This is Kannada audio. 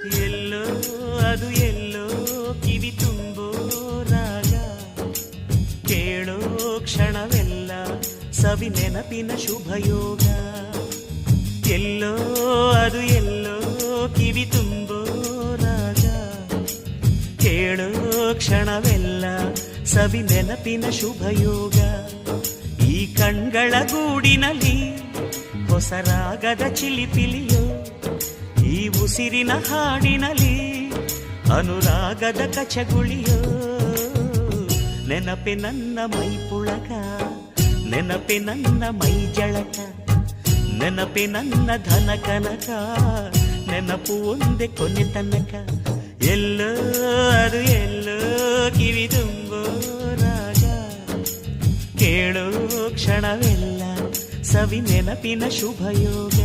ಎಲ್ಲೋ ಅದು ಎಲ್ಲೋ ಕಿವಿ ತುಂಬೋ ರಾಗ, ಕೇಳೋ ಕ್ಷಣವೆಲ್ಲ ಸವಿ ನೆನಪಿನ ಶುಭಯೋಗ. ಎಲ್ಲೋ ಅದು ಎಲ್ಲೋ ಕಿವಿ ತುಂಬೋ ರಾಗ, ಕೇಳೋ ಕ್ಷಣವೆಲ್ಲ ಸವಿ ನೆನಪಿನ ಶುಭಯೋಗ. ಈ ಕಣ್ಗಳ ಗೂಡಿನಲ್ಲಿ ಹೊಸ ರಾಗದ ಚಿಲಿಪಿಲಿಯೋ, ಈ ಉಸಿರಿನ ಹಾಡಿನಲ್ಲಿ ಅನುರಾಗದ ಕಚಗುಳಿಯೋ. ನೆನಪೆ ನನ್ನ ಮೈ ಪುಳಕ, ನೆನಪೆ ನನ್ನ ಮೈ ಜಳಕ, ನೆನಪೆ ನನ್ನ ಧನ ಕನಕ, ನೆನಪು ಒಂದೇ ಕೊನೆ ತನಕ. ಎಲ್ಲೋ ಅದು ಎಲ್ಲೋ ಕಿವಿ ತುಂಬೋ ರಾಗ, ಕೇಳೋ ಕ್ಷಣವೆಲ್ಲ ಸವಿ ನೆನಪಿನ ಶುಭಯೋಗ.